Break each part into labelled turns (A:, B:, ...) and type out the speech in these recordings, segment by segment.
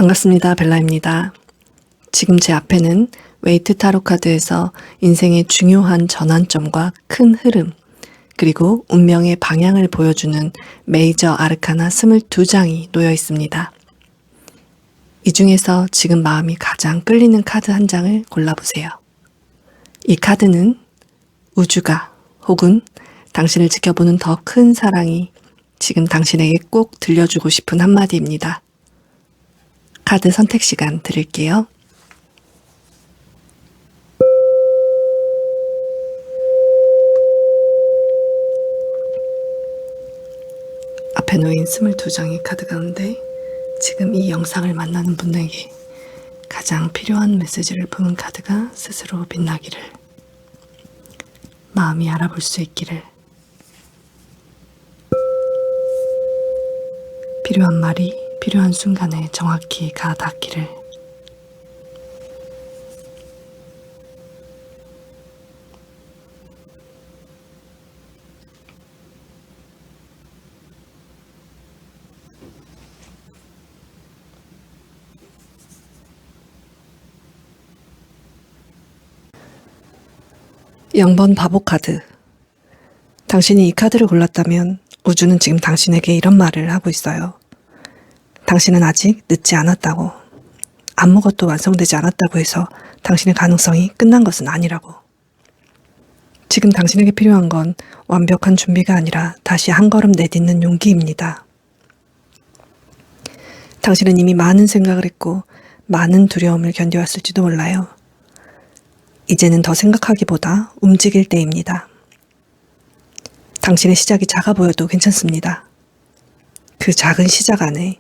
A: 반갑습니다. 벨라입니다. 지금 제 앞에는 웨이트 타로 카드에서 인생의 중요한 전환점과 큰 흐름, 그리고 운명의 방향을 보여주는 메이저 아르카나 22장이 놓여 있습니다. 이 중에서 지금 마음이 가장 끌리는 카드 한 장을 골라보세요. 이 카드는 우주가 혹은 당신을 지켜보는 더 큰 사랑이 지금 당신에게 꼭 들려주고 싶은 한마디입니다. 카드 선택 시간 드릴게요. 앞에 놓인 22장의 카드 가운데 지금 이 영상을 만나는 분에게 가장 필요한 메시지를 품은 카드가 스스로 빛나기를, 마음이 알아볼 수 있기를, 필요한 말이 필요한 순간에 정확히 가 닿기를. (0번) 바보 카드. 당신이 이 카드를 골랐다면 우주는 지금 당신에게 이런 말을 하고 있어요. 당신은 아직 늦지 않았다고, 아무것도 완성되지 않았다고 해서 당신의 가능성이 끝난 것은 아니라고. 지금 당신에게 필요한 건 완벽한 준비가 아니라 다시 한 걸음 내딛는 용기입니다. 당신은 이미 많은 생각을 했고 많은 두려움을 견뎌왔을지도 몰라요. 이제는 더 생각하기보다 움직일 때입니다. 당신의 시작이 작아 보여도 괜찮습니다. 그 작은 시작 안에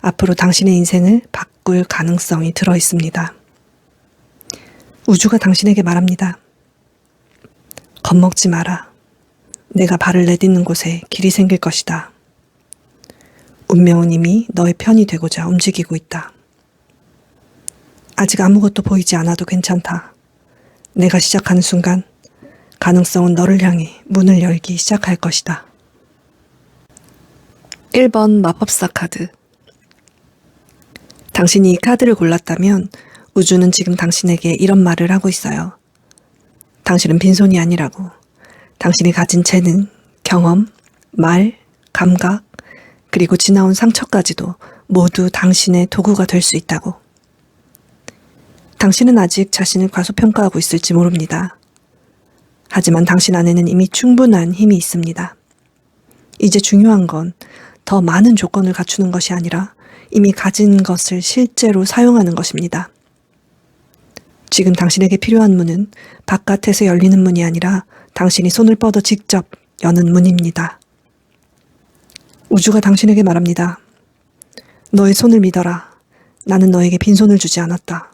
A: 앞으로 당신의 인생을 바꿀 가능성이 들어 있습니다. 우주가 당신에게 말합니다. 겁먹지 마라. 내가 발을 내딛는 곳에 길이 생길 것이다. 운명은 이미 너의 편이 되고자 움직이고 있다. 아직 아무것도 보이지 않아도 괜찮다. 내가 시작하는 순간 가능성은 너를 향해 문을 열기 시작할 것이다. 1번 마법사 카드. 당신이 이 카드를 골랐다면 우주는 지금 당신에게 이런 말을 하고 있어요. 당신은 빈손이 아니라고. 당신이 가진 재능, 경험, 말, 감각, 그리고 지나온 상처까지도 모두 당신의 도구가 될 수 있다고. 당신은 아직 자신을 과소평가하고 있을지 모릅니다. 하지만 당신 안에는 이미 충분한 힘이 있습니다. 이제 중요한 건 더 많은 조건을 갖추는 것이 아니라 이미 가진 것을 실제로 사용하는 것입니다. 지금 당신에게 필요한 문은 바깥에서 열리는 문이 아니라 당신이 손을 뻗어 직접 여는 문입니다. 우주가 당신에게 말합니다. 너의 손을 믿어라. 나는 너에게 빈손을 주지 않았다.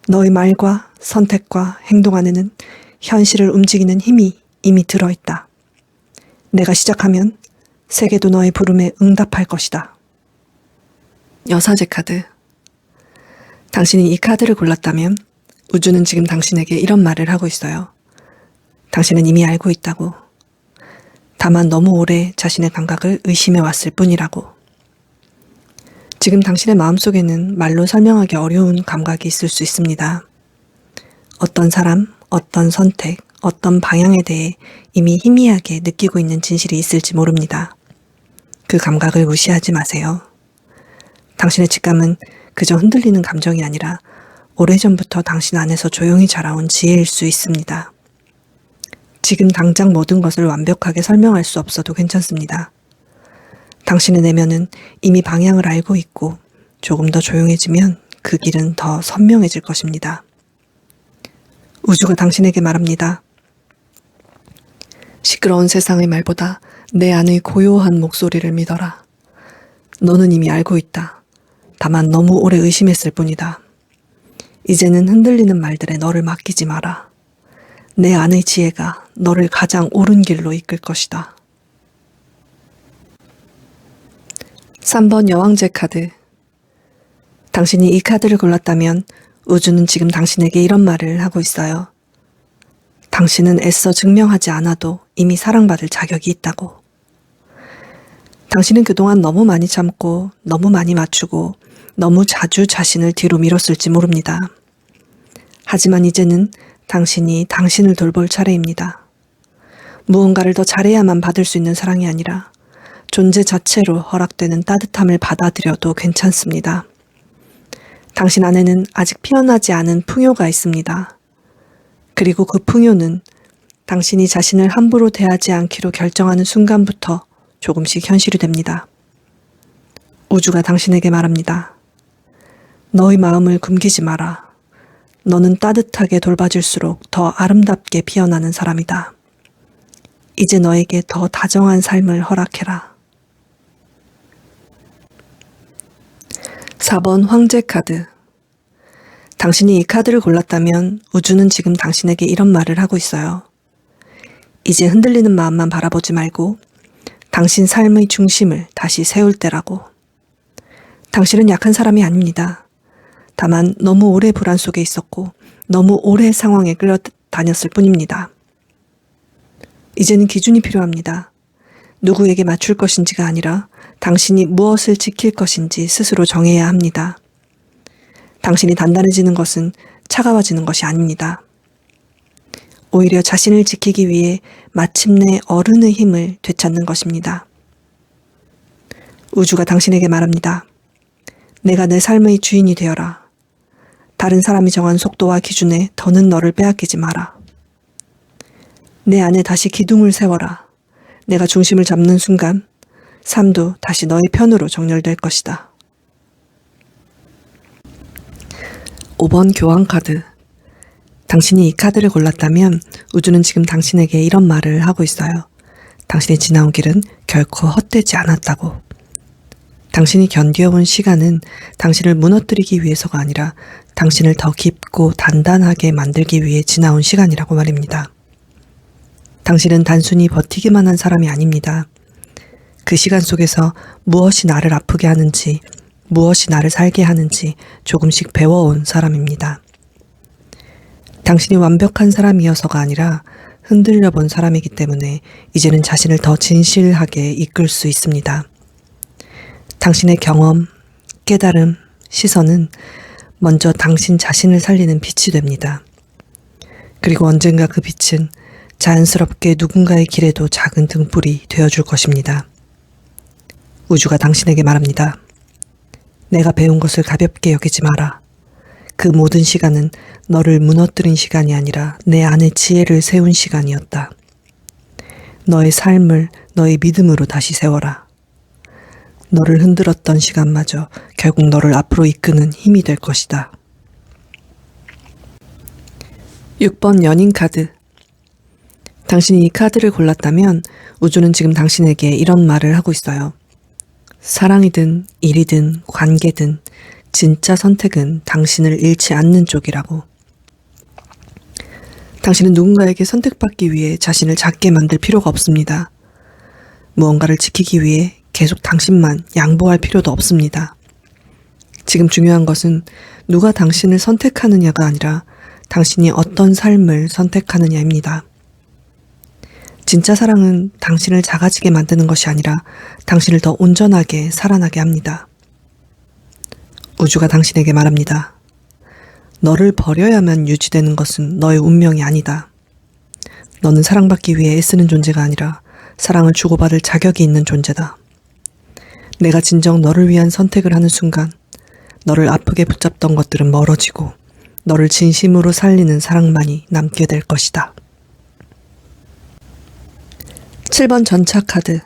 A: 너의 말과 선택과 행동 안에는 현실을 움직이는 힘이 이미 들어있다. 내가 시작하면 세계도 너의 부름에 응답할 것이다. 여사제 카드. 당신이 이 카드를 골랐다면 우주는 지금 당신에게 이런 말을 하고 있어요. 당신은 이미 알고 있다고. 다만 너무 오래 자신의 감각을 의심해 왔을 뿐이라고. 지금 당신의 마음속에는 말로 설명하기 어려운 감각이 있을 수 있습니다. 어떤 사람, 어떤 선택, 어떤 방향에 대해 이미 희미하게 느끼고 있는 진실이 있을지 모릅니다. 그 감각을 무시하지 마세요. 당신의 직감은 그저 흔들리는 감정이 아니라 오래전부터 당신 안에서 조용히 자라온 지혜일 수 있습니다. 지금 당장 모든 것을 완벽하게 설명할 수 없어도 괜찮습니다. 당신의 내면은 이미 방향을 알고 있고 조금 더 조용해지면 그 길은 더 선명해질 것입니다. 우주가 당신에게 말합니다. 시끄러운 세상의 말보다 내 안의 고요한 목소리를 믿어라. 너는 이미 알고 있다. 다만 너무 오래 의심했을 뿐이다. 이제는 흔들리는 말들에 너를 맡기지 마라. 내 안의 지혜가 너를 가장 옳은 길로 이끌 것이다. 3번 여왕제 카드. 당신이 이 카드를 골랐다면 우주는 지금 당신에게 이런 말을 하고 있어요. 당신은 애써 증명하지 않아도 이미 사랑받을 자격이 있다고. 당신은 그동안 너무 많이 참고 너무 많이 맞추고 너무 자주 자신을 뒤로 밀었을지 모릅니다. 하지만 이제는 당신이 당신을 돌볼 차례입니다. 무언가를 더 잘해야만 받을 수 있는 사랑이 아니라 존재 자체로 허락되는 따뜻함을 받아들여도 괜찮습니다. 당신 안에는 아직 피어나지 않은 풍요가 있습니다. 그리고 그 풍요는 당신이 자신을 함부로 대하지 않기로 결정하는 순간부터 조금씩 현실이 됩니다. 우주가 당신에게 말합니다. 너의 마음을 굶기지 마라. 너는 따뜻하게 돌봐줄수록 더 아름답게 피어나는 사람이다. 이제 너에게 더 다정한 삶을 허락해라. 4번 황제 카드. 당신이 이 카드를 골랐다면 우주는 지금 당신에게 이런 말을 하고 있어요. 이제 흔들리는 마음만 바라보지 말고 당신 삶의 중심을 다시 세울 때라고. 당신은 약한 사람이 아닙니다. 다만 너무 오래 불안 속에 있었고 너무 오래 상황에 끌려다녔을 뿐입니다. 이제는 기준이 필요합니다. 누구에게 맞출 것인지가 아니라 당신이 무엇을 지킬 것인지 스스로 정해야 합니다. 당신이 단단해지는 것은 차가워지는 것이 아닙니다. 오히려 자신을 지키기 위해 마침내 어른의 힘을 되찾는 것입니다. 우주가 당신에게 말합니다. 내가 내 삶의 주인이 되어라. 다른 사람이 정한 속도와 기준에 더는 너를 빼앗기지 마라. 내 안에 다시 기둥을 세워라. 내가 중심을 잡는 순간 삶도 다시 너의 편으로 정렬될 것이다. 5번 교환 카드. 당신이 이 카드를 골랐다면 우주는 지금 당신에게 이런 말을 하고 있어요. 당신이 지나온 길은 결코 헛되지 않았다고. 당신이 견뎌온 시간은 당신을 무너뜨리기 위해서가 아니라 당신을 더 깊고 단단하게 만들기 위해 지나온 시간이라고 말입니다. 당신은 단순히 버티기만 한 사람이 아닙니다. 그 시간 속에서 무엇이 나를 아프게 하는지, 무엇이 나를 살게 하는지 조금씩 배워온 사람입니다. 당신이 완벽한 사람이어서가 아니라 흔들려 본 사람이기 때문에 이제는 자신을 더 진실하게 이끌 수 있습니다. 당신의 경험, 깨달음, 시선은 먼저 당신 자신을 살리는 빛이 됩니다. 그리고 언젠가 그 빛은 자연스럽게 누군가의 길에도 작은 등불이 되어줄 것입니다. 우주가 당신에게 말합니다. 내가 배운 것을 가볍게 여기지 마라. 그 모든 시간은 너를 무너뜨린 시간이 아니라 내 안에 지혜를 세운 시간이었다. 너의 삶을 너의 믿음으로 다시 세워라. 너를 흔들었던 시간마저 결국 너를 앞으로 이끄는 힘이 될 것이다. 6번 연인 카드. 당신이 이 카드를 골랐다면 우주는 지금 당신에게 이런 말을 하고 있어요. 사랑이든 일이든 관계든 진짜 선택은 당신을 잃지 않는 쪽이라고. 당신은 누군가에게 선택받기 위해 자신을 작게 만들 필요가 없습니다. 무언가를 지키기 위해 계속 당신만 양보할 필요도 없습니다. 지금 중요한 것은 누가 당신을 선택하느냐가 아니라 당신이 어떤 삶을 선택하느냐입니다. 진짜 사랑은 당신을 작아지게 만드는 것이 아니라 당신을 더 온전하게 살아나게 합니다. 우주가 당신에게 말합니다. 너를 버려야만 유지되는 것은 너의 운명이 아니다. 너는 사랑받기 위해 애쓰는 존재가 아니라 사랑을 주고받을 자격이 있는 존재다. 내가 진정 너를 위한 선택을 하는 순간 너를 아프게 붙잡던 것들은 멀어지고 너를 진심으로 살리는 사랑만이 남게 될 것이다. 7번 전차 카드.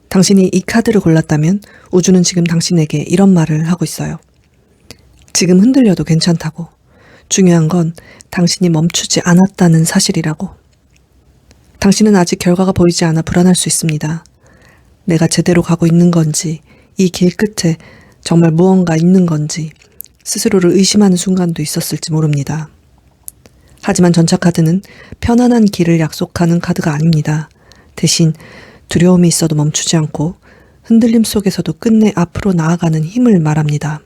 A: 당신이 이 카드를 골랐다면 우주는 지금 당신에게 이런 말을 하고 있어요. 지금 흔들려도 괜찮다고. 중요한 건 당신이 멈추지 않았다는 사실이라고. 당신은 아직 결과가 보이지 않아 불안할 수 있습니다. 내가 제대로 가고 있는 건지, 이 길 끝에 정말 무언가 있는 건지 스스로를 의심하는 순간도 있었을지 모릅니다. 하지만 전차 카드는 편안한 길을 약속하는 카드가 아닙니다. 대신 두려움이 있어도 멈추지 않고 흔들림 속에서도 끝내 앞으로 나아가는 힘을 말합니다.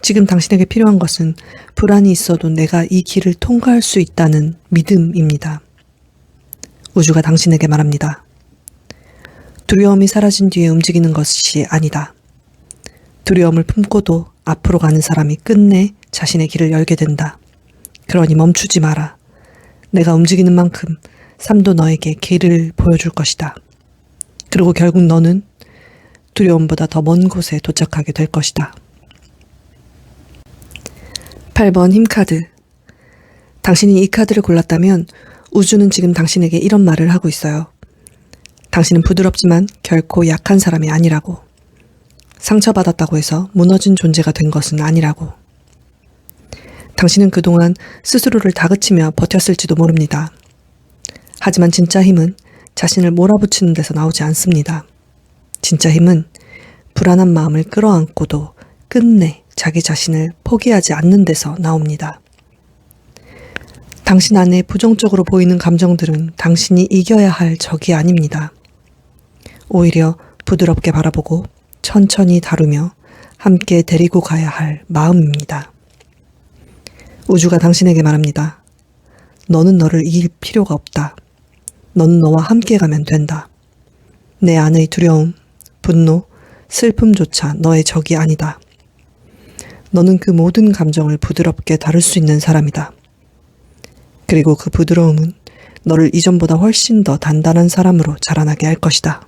A: 지금 당신에게 필요한 것은 불안이 있어도 내가 이 길을 통과할 수 있다는 믿음입니다. 우주가 당신에게 말합니다. 두려움이 사라진 뒤에 움직이는 것이 아니다. 두려움을 품고도 앞으로 가는 사람이 끝내 자신의 길을 열게 된다. 그러니 멈추지 마라. 내가 움직이는 만큼 삶도 너에게 길을 보여줄 것이다. 그리고 결국 너는 두려움보다 더 먼 곳에 도착하게 될 것이다. 8번 힘카드. 당신이 이 카드를 골랐다면 우주는 지금 당신에게 이런 말을 하고 있어요. 당신은 부드럽지만 결코 약한 사람이 아니라고. 상처받았다고 해서 무너진 존재가 된 것은 아니라고. 당신은 그동안 스스로를 다그치며 버텼을지도 모릅니다. 하지만 진짜 힘은 자신을 몰아붙이는 데서 나오지 않습니다. 진짜 힘은 불안한 마음을 끌어안고도 끝내 자기 자신을 포기하지 않는 데서 나옵니다. 당신 안에 부정적으로 보이는 감정들은 당신이 이겨야 할 적이 아닙니다. 오히려 부드럽게 바라보고 천천히 다루며 함께 데리고 가야 할 마음입니다. 우주가 당신에게 말합니다. 너는 너를 이길 필요가 없다. 너는 너와 함께 가면 된다. 내 안의 두려움, 분노, 슬픔조차 너의 적이 아니다. 너는 그 모든 감정을 부드럽게 다룰 수 있는 사람이다. 그리고 그 부드러움은 너를 이전보다 훨씬 더 단단한 사람으로 자라나게 할 것이다.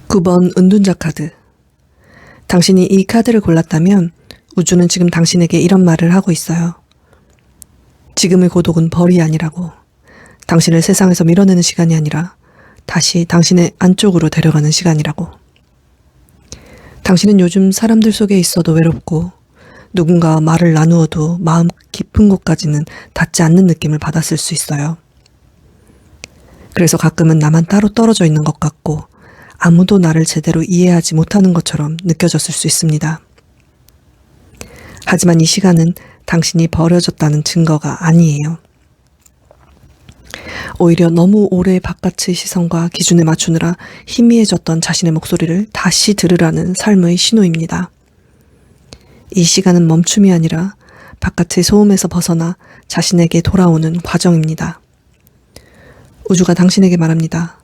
A: 9번 은둔자 카드. 당신이 이 카드를 골랐다면 우주는 지금 당신에게 이런 말을 하고 있어요. 지금의 고독은 벌이 아니라고. 당신을 세상에서 밀어내는 시간이 아니라 다시 당신의 안쪽으로 데려가는 시간이라고. 당신은 요즘 사람들 속에 있어도 외롭고 누군가와 말을 나누어도 마음 깊은 곳까지는 닿지 않는 느낌을 받았을 수 있어요. 그래서 가끔은 나만 따로 떨어져 있는 것 같고 아무도 나를 제대로 이해하지 못하는 것처럼 느껴졌을 수 있습니다. 하지만 이 시간은 당신이 버려졌다는 증거가 아니에요. 오히려 너무 오래 바깥의 시선과 기준에 맞추느라 희미해졌던 자신의 목소리를 다시 들으라는 삶의 신호입니다. 이 시간은 멈춤이 아니라 바깥의 소음에서 벗어나 자신에게 돌아오는 과정입니다. 우주가 당신에게 말합니다.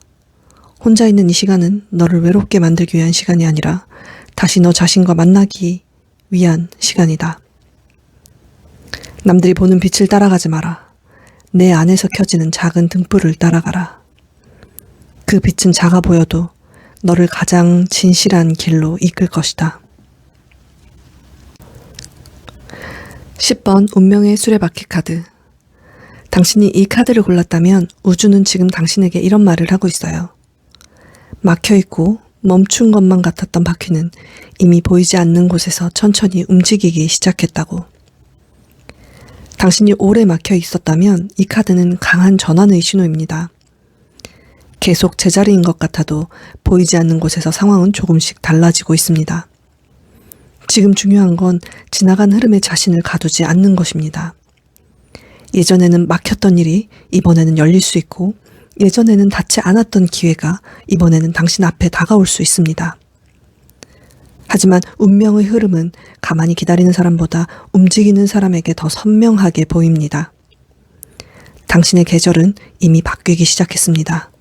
A: 혼자 있는 이 시간은 너를 외롭게 만들기 위한 시간이 아니라 다시 너 자신과 만나기 위한 시간이다. 남들이 보는 빛을 따라가지 마라. 내 안에서 켜지는 작은 등불을 따라가라. 그 빛은 작아 보여도 너를 가장 진실한 길로 이끌 것이다. 10번 운명의 수레바퀴 카드. 당신이 이 카드를 골랐다면 우주는 지금 당신에게 이런 말을 하고 있어요. 막혀있고 멈춘 것만 같았던 바퀴는 이미 보이지 않는 곳에서 천천히 움직이기 시작했다고. 당신이 오래 막혀 있었다면 이 카드는 강한 전환의 신호입니다. 계속 제자리인 것 같아도 보이지 않는 곳에서 상황은 조금씩 달라지고 있습니다. 지금 중요한 건 지나간 흐름에 자신을 가두지 않는 것입니다. 예전에는 막혔던 일이 이번에는 열릴 수 있고 예전에는 닿지 않았던 기회가 이번에는 당신 앞에 다가올 수 있습니다. 하지만 운명의 흐름은 가만히 기다리는 사람보다 움직이는 사람에게 더 선명하게 보입니다. 당신의 계절은 이미 바뀌기 시작했습니다.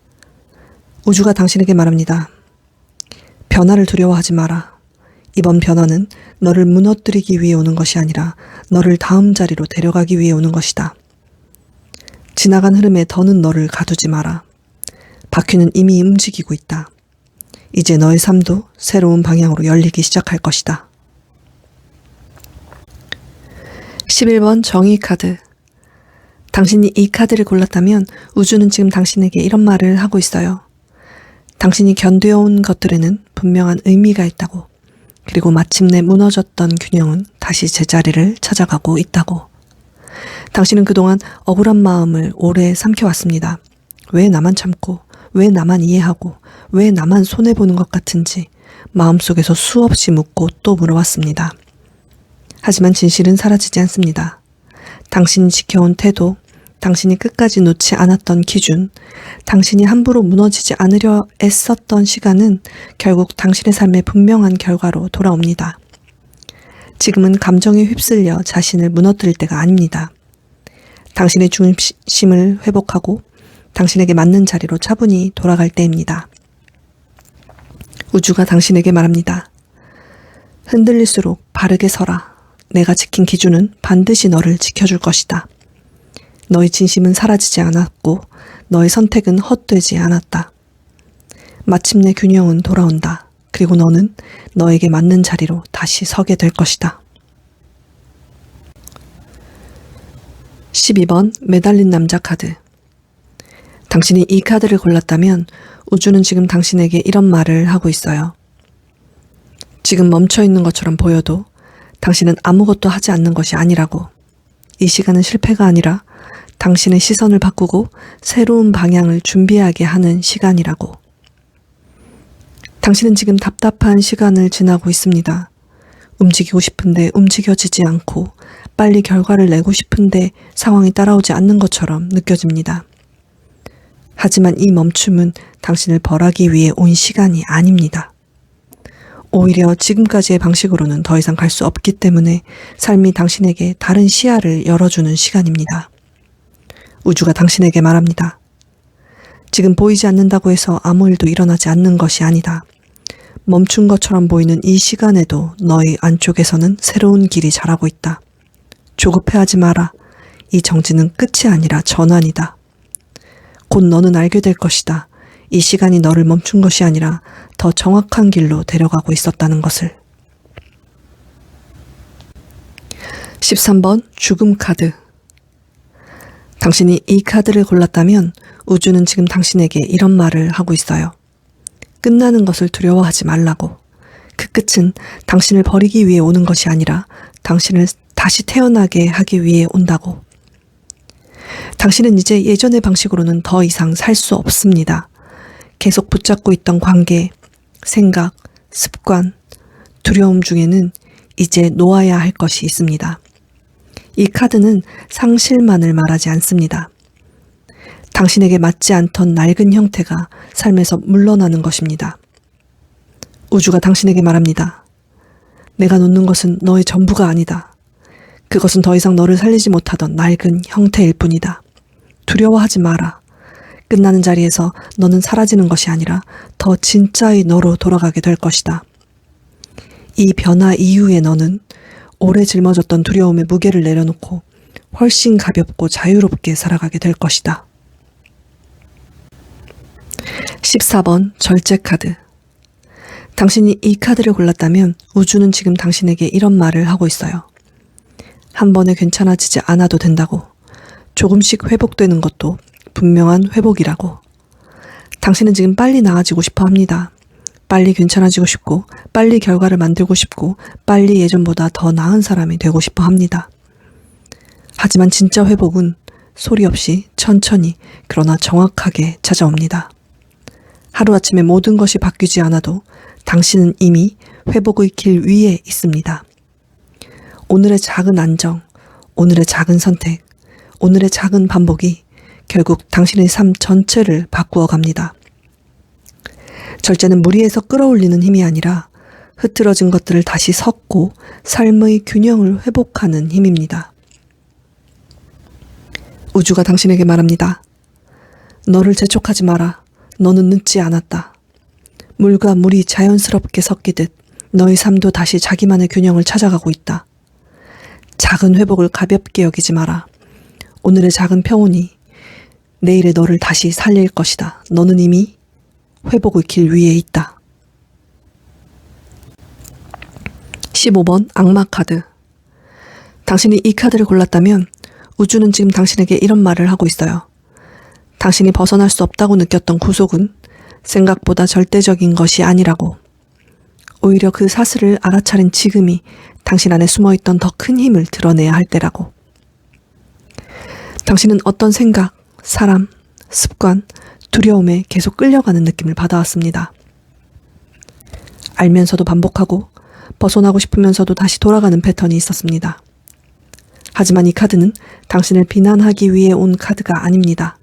A: 우주가 당신에게 말합니다. 변화를 두려워하지 마라. 이번 변화는 너를 무너뜨리기 위해 오는 것이 아니라 너를 다음 자리로 데려가기 위해 오는 것이다. 지나간 흐름에 더는 너를 가두지 마라. 바퀴는 이미 움직이고 있다. 이제 너의 삶도 새로운 방향으로 열리기 시작할 것이다. 11번 정의 카드. 당신이 이 카드를 골랐다면 우주는 지금 당신에게 이런 말을 하고 있어요. 당신이 견뎌온 것들에는 분명한 의미가 있다고. 그리고 마침내 무너졌던 균형은 다시 제자리를 찾아가고 있다고. 당신은 그동안 억울한 마음을 오래 삼켜왔습니다. 왜 나만 참고, 왜 나만 이해하고, 왜 나만 손해보는 것 같은지 마음속에서 수없이 묻고 또 물어왔습니다. 하지만 진실은 사라지지 않습니다. 당신이 지켜온 태도, 당신이 끝까지 놓지 않았던 기준, 당신이 함부로 무너지지 않으려 애썼던 시간은 결국 당신의 삶의 분명한 결과로 돌아옵니다. 지금은 감정에 휩쓸려 자신을 무너뜨릴 때가 아닙니다. 당신의 중심을 회복하고 당신에게 맞는 자리로 차분히 돌아갈 때입니다. 우주가 당신에게 말합니다. 흔들릴수록 바르게 서라. 내가 지킨 기준은 반드시 너를 지켜줄 것이다. 너의 진심은 사라지지 않았고 너의 선택은 헛되지 않았다. 마침내 균형은 돌아온다. 그리고 너는 너에게 맞는 자리로 다시 서게 될 것이다. 12번 매달린 남자 카드. 당신이 이 카드를 골랐다면 우주는 지금 당신에게 이런 말을 하고 있어요. 지금 멈춰있는 것처럼 보여도 당신은 아무것도 하지 않는 것이 아니라고. 이 시간은 실패가 아니라 당신의 시선을 바꾸고 새로운 방향을 준비하게 하는 시간이라고. 당신은 지금 답답한 시간을 지나고 있습니다. 움직이고 싶은데 움직여지지 않고 빨리 결과를 내고 싶은데 상황이 따라오지 않는 것처럼 느껴집니다. 하지만 이 멈춤은 당신을 벌하기 위해 온 시간이 아닙니다. 오히려 지금까지의 방식으로는 더 이상 갈 수 없기 때문에 삶이 당신에게 다른 시야를 열어주는 시간입니다. 우주가 당신에게 말합니다. 지금 보이지 않는다고 해서 아무 일도 일어나지 않는 것이 아니다. 멈춘 것처럼 보이는 이 시간에도 너의 안쪽에서는 새로운 길이 자라고 있다. 조급해하지 마라. 이 정지는 끝이 아니라 전환이다. 곧 너는 알게 될 것이다. 이 시간이 너를 멈춘 것이 아니라 더 정확한 길로 데려가고 있었다는 것을. 13번 죽음 카드. 당신이 이 카드를 골랐다면 우주는 지금 당신에게 이런 말을 하고 있어요. 끝나는 것을 두려워하지 말라고. 그 끝은 당신을 버리기 위해 오는 것이 아니라 당신을 다시 태어나게 하기 위해 온다고. 당신은 이제 예전의 방식으로는 더 이상 살 수 없습니다. 계속 붙잡고 있던 관계, 생각, 습관, 두려움 중에는 이제 놓아야 할 것이 있습니다. 이 카드는 상실만을 말하지 않습니다. 당신에게 맞지 않던 낡은 형태가 삶에서 물러나는 것입니다. 우주가 당신에게 말합니다. 내가 놓는 것은 너의 전부가 아니다. 그것은 더 이상 너를 살리지 못하던 낡은 형태일 뿐이다. 두려워하지 마라. 끝나는 자리에서 너는 사라지는 것이 아니라 더 진짜의 너로 돌아가게 될 것이다. 이 변화 이후의 너는 오래 짊어졌던 두려움의 무게를 내려놓고 훨씬 가볍고 자유롭게 살아가게 될 것이다. 14번 절제 카드. 당신이 이 카드를 골랐다면 우주는 지금 당신에게 이런 말을 하고 있어요. 한 번에 괜찮아지지 않아도 된다고. 조금씩 회복되는 것도 분명한 회복이라고. 당신은 지금 빨리 나아지고 싶어 합니다. 빨리 괜찮아지고 싶고, 빨리 결과를 만들고 싶고, 빨리 예전보다 더 나은 사람이 되고 싶어 합니다. 하지만 진짜 회복은 소리 없이 천천히 그러나 정확하게 찾아옵니다. 하루아침에 모든 것이 바뀌지 않아도 당신은 이미 회복의 길 위에 있습니다. 오늘의 작은 안정, 오늘의 작은 선택, 오늘의 작은 반복이 결국 당신의 삶 전체를 바꾸어 갑니다. 절제는 무리해서 끌어올리는 힘이 아니라 흐트러진 것들을 다시 섞고 삶의 균형을 회복하는 힘입니다. 우주가 당신에게 말합니다. 너를 재촉하지 마라. 너는 늦지 않았다. 물과 물이 자연스럽게 섞이듯 너의 삶도 다시 자기만의 균형을 찾아가고 있다. 작은 회복을 가볍게 여기지 마라. 오늘의 작은 평온이 내일의 너를 다시 살릴 것이다. 너는 이미 회복의 길 위에 있다. 15번 악마 카드. 당신이 이 카드를 골랐다면 우주는 지금 당신에게 이런 말을 하고 있어요. 당신이 벗어날 수 없다고 느꼈던 구속은 생각보다 절대적인 것이 아니라고. 오히려 그 사슬을 알아차린 지금이 당신 안에 숨어있던 더 큰 힘을 드러내야 할 때라고. 당신은 어떤 생각, 사람, 습관, 두려움에 계속 끌려가는 느낌을 받아왔습니다. 알면서도 반복하고 벗어나고 싶으면서도 다시 돌아가는 패턴이 있었습니다. 하지만 이 카드는 당신을 비난하기 위해 온 카드가 아닙니다.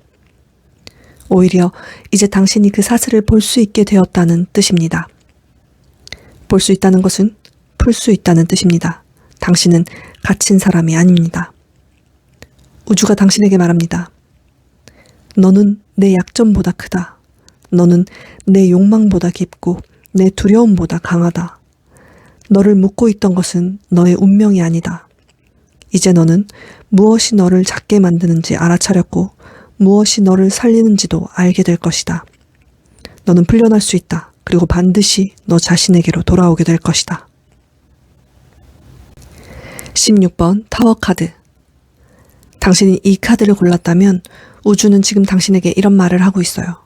A: 오히려 이제 당신이 그 사슬을 볼 수 있게 되었다는 뜻입니다. 볼 수 있다는 것은 풀 수 있다는 뜻입니다. 당신은 갇힌 사람이 아닙니다. 우주가 당신에게 말합니다. 너는 내 약점보다 크다. 너는 내 욕망보다 깊고 내 두려움보다 강하다. 너를 묶고 있던 것은 너의 운명이 아니다. 이제 너는 무엇이 너를 작게 만드는지 알아차렸고 무엇이 너를 살리는지도 알게 될 것이다. 너는 풀려날 수 있다. 그리고 반드시 너 자신에게로 돌아오게 될 것이다. 16번 타워 카드. 당신이 이 카드를 골랐다면 우주는 지금 당신에게 이런 말을 하고 있어요.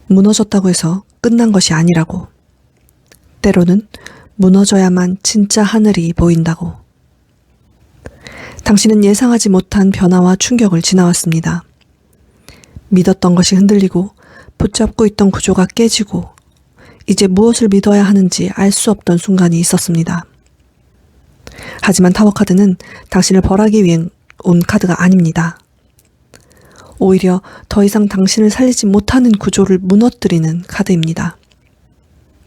A: 무너졌다고 해서 끝난 것이 아니라고. 때로는 무너져야만 진짜 하늘이 보인다고. 당신은 예상하지 못한 변화와 충격을 지나왔습니다. 믿었던 것이 흔들리고 붙잡고 있던 구조가 깨지고 이제 무엇을 믿어야 하는지 알 수 없던 순간이 있었습니다. 하지만 타워 카드는 당신을 벌하기 위해 온 카드가 아닙니다. 오히려 더 이상 당신을 살리지 못하는 구조를 무너뜨리는 카드입니다.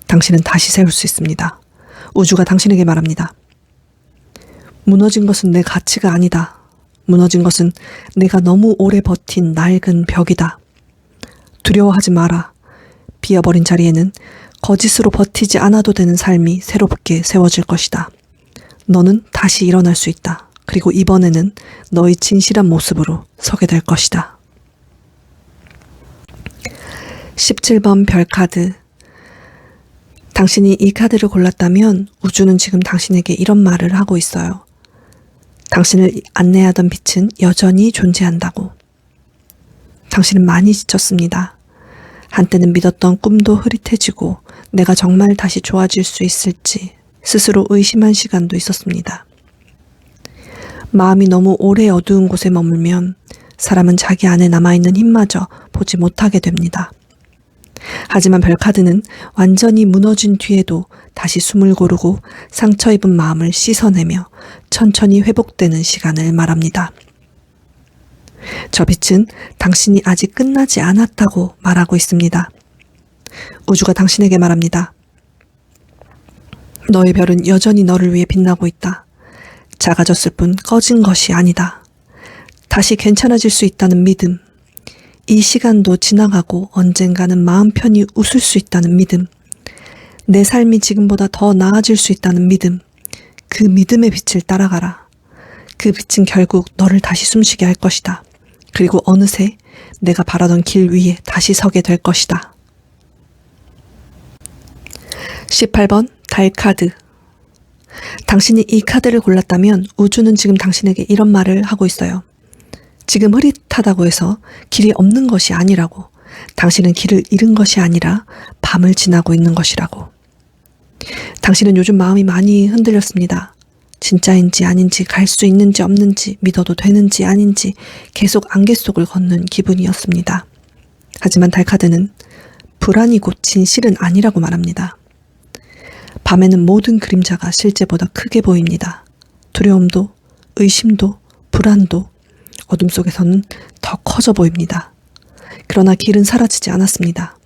A: 당신은 다시 세울 수 있습니다. 우주가 당신에게 말합니다. 무너진 것은 내 가치가 아니다. 무너진 것은 내가 너무 오래 버틴 낡은 벽이다. 두려워하지 마라. 비어버린 자리에는 거짓으로 버티지 않아도 되는 삶이 새롭게 세워질 것이다. 너는 다시 일어날 수 있다. 그리고 이번에는 너의 진실한 모습으로 서게 될 것이다. 17번 별카드. 당신이 이 카드를 골랐다면 우주는 지금 당신에게 이런 말을 하고 있어요. 당신을 안내하던 빛은 여전히 존재한다고. 당신은 많이 지쳤습니다. 한때는 믿었던 꿈도 흐릿해지고 내가 정말 다시 좋아질 수 있을지 스스로 의심한 시간도 있었습니다. 마음이 너무 오래 어두운 곳에 머물면 사람은 자기 안에 남아있는 힘마저 보지 못하게 됩니다. 하지만 별카드는 완전히 무너진 뒤에도 다시 숨을 고르고 상처 입은 마음을 씻어내며 천천히 회복되는 시간을 말합니다. 저 빛은 당신이 아직 끝나지 않았다고 말하고 있습니다. 우주가 당신에게 말합니다. 너의 별은 여전히 너를 위해 빛나고 있다. 작아졌을 뿐 꺼진 것이 아니다. 다시 괜찮아질 수 있다는 믿음. 이 시간도 지나가고 언젠가는 마음 편히 웃을 수 있다는 믿음. 내 삶이 지금보다 더 나아질 수 있다는 믿음. 그 믿음의 빛을 따라가라. 그 빛은 결국 너를 다시 숨쉬게 할 것이다. 그리고 어느새 내가 바라던 길 위에 다시 서게 될 것이다. 18번 달 카드. 당신이 이 카드를 골랐다면 우주는 지금 당신에게 이런 말을 하고 있어요. 지금 흐릿하다고 해서 길이 없는 것이 아니라고. 당신은 길을 잃은 것이 아니라 밤을 지나고 있는 것이라고. 당신은 요즘 마음이 많이 흔들렸습니다. 진짜인지 아닌지, 갈 수 있는지 없는지, 믿어도 되는지 아닌지 계속 안개 속을 걷는 기분이었습니다. 하지만 달카드는 불안이 곧 진실은 아니라고 말합니다. 밤에는 모든 그림자가 실제보다 크게 보입니다. 두려움도, 의심도, 불안도 어둠 속에서는 더 커져 보입니다. 그러나 길은 사라지지 않았습니다.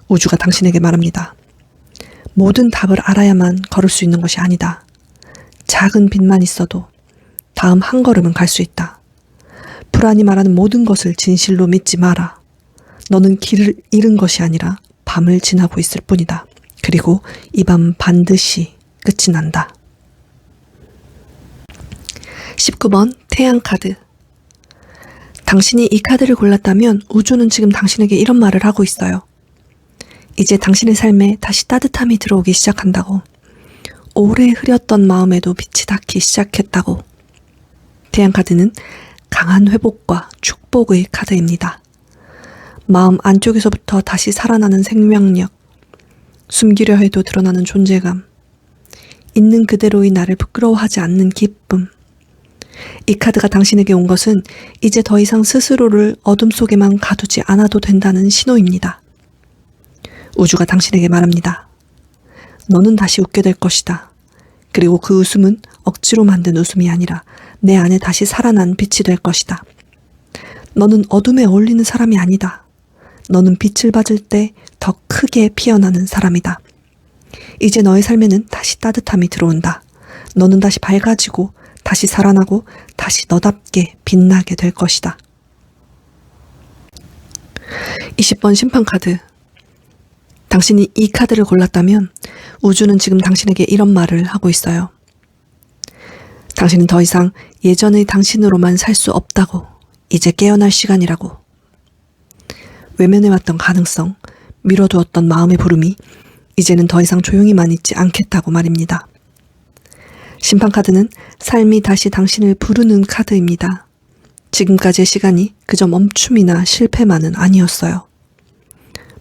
A: 우주가 당신에게 말합니다. 모든 답을 알아야만 걸을 수 있는 것이 아니다. 작은 빛만 있어도 다음 한 걸음은 갈 수 있다. 불안이 말하는 모든 것을 진실로 믿지 마라. 너는 길을 잃은 것이 아니라 밤을 지나고 있을 뿐이다. 그리고 이 밤 반드시 끝이 난다. 19번 태양 카드. 당신이 이 카드를 골랐다면 우주는 지금 당신에게 이런 말을 하고 있어요. 이제 당신의 삶에 다시 따뜻함이 들어오기 시작한다고. 오래 흐렸던 마음에도 빛이 닿기 시작했다고. 태양 카드는 강한 회복과 축복의 카드입니다. 마음 안쪽에서부터 다시 살아나는 생명력, 숨기려 해도 드러나는 존재감, 있는 그대로의 나를 부끄러워하지 않는 기쁨. 이 카드가 당신에게 온 것은 이제 더 이상 스스로를 어둠 속에만 가두지 않아도 된다는 신호입니다. 우주가 당신에게 말합니다. 너는 다시 웃게 될 것이다. 그리고 그 웃음은 억지로 만든 웃음이 아니라 내 안에 다시 살아난 빛이 될 것이다. 너는 어둠에 어울리는 사람이 아니다. 너는 빛을 받을 때 더 크게 피어나는 사람이다. 이제 너의 삶에는 다시 따뜻함이 들어온다. 너는 다시 밝아지고 다시 살아나고 다시 너답게 빛나게 될 것이다. 20번 심판 카드. 당신이 이 카드를 골랐다면 우주는 지금 당신에게 이런 말을 하고 있어요. 당신은 더 이상 예전의 당신으로만 살 수 없다고. 이제 깨어날 시간이라고. 외면해왔던 가능성, 미뤄두었던 마음의 부름이 이제는 더 이상 조용히만 있지 않겠다고 말입니다. 심판카드는 삶이 다시 당신을 부르는 카드입니다. 지금까지의 시간이 그저 멈춤이나 실패만은 아니었어요.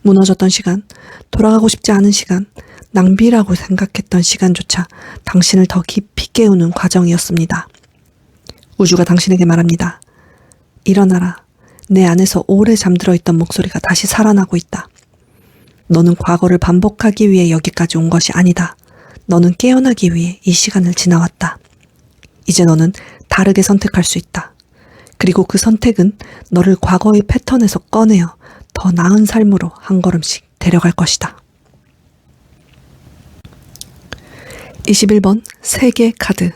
A: 무너졌던 시간, 돌아가고 싶지 않은 시간, 낭비라고 생각했던 시간조차 당신을 더 깊이 깨우는 과정이었습니다. 우주가 당신에게 말합니다. 일어나라. 내 안에서 오래 잠들어 있던 목소리가 다시 살아나고 있다. 너는 과거를 반복하기 위해 여기까지 온 것이 아니다. 너는 깨어나기 위해 이 시간을 지나왔다. 이제 너는 다르게 선택할 수 있다. 그리고 그 선택은 너를 과거의 패턴에서 꺼내어 더 나은 삶으로 한 걸음씩 데려갈 것이다. 21번 세계 카드.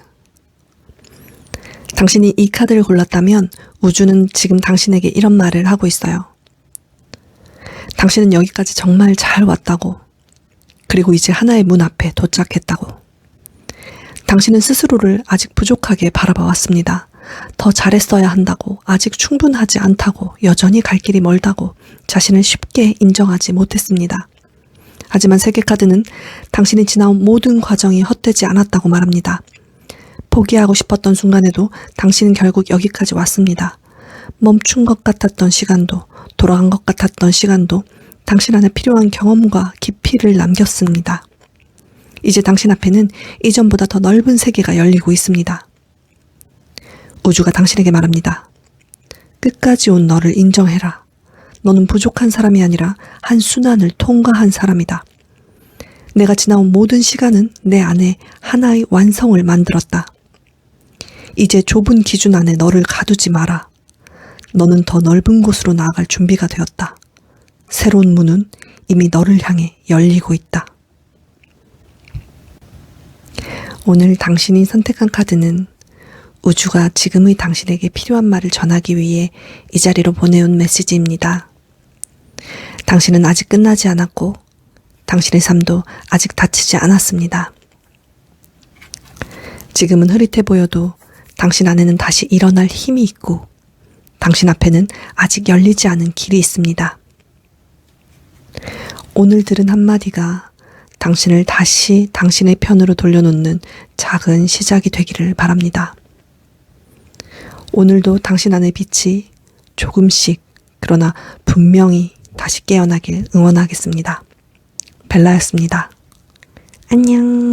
A: 당신이 이 카드를 골랐다면 우주는 지금 당신에게 이런 말을 하고 있어요. 당신은 여기까지 정말 잘 왔다고. 그리고 이제 하나의 문 앞에 도착했다고. 당신은 스스로를 아직 부족하게 바라봐 왔습니다. 더 잘했어야 한다고, 아직 충분하지 않다고, 여전히 갈 길이 멀다고 자신을 쉽게 인정하지 못했습니다. 하지만 세계카드는 당신이 지나온 모든 과정이 헛되지 않았다고 말합니다. 포기하고 싶었던 순간에도 당신은 결국 여기까지 왔습니다. 멈춘 것 같았던 시간도, 돌아간 것 같았던 시간도 당신 안에 필요한 경험과 깊이를 남겼습니다. 이제 당신 앞에는 이전보다 더 넓은 세계가 열리고 있습니다. 우주가 당신에게 말합니다. 끝까지 온 너를 인정해라. 너는 부족한 사람이 아니라 한 순환을 통과한 사람이다. 내가 지나온 모든 시간은 내 안에 하나의 완성을 만들었다. 이제 좁은 기준 안에 너를 가두지 마라. 너는 더 넓은 곳으로 나아갈 준비가 되었다. 새로운 문은 이미 너를 향해 열리고 있다. 오늘 당신이 선택한 카드는 우주가 지금의 당신에게 필요한 말을 전하기 위해 이 자리로 보내온 메시지입니다. 당신은 아직 끝나지 않았고 당신의 삶도 아직 닫히지 않았습니다. 지금은 흐릿해 보여도 당신 안에는 다시 일어날 힘이 있고 당신 앞에는 아직 열리지 않은 길이 있습니다. 오늘 들은 한마디가 당신을 다시 당신의 편으로 돌려놓는 작은 시작이 되기를 바랍니다. 오늘도 당신 안의 빛이 조금씩 그러나 분명히 다시 깨어나길 응원하겠습니다. 벨라였습니다. 안녕.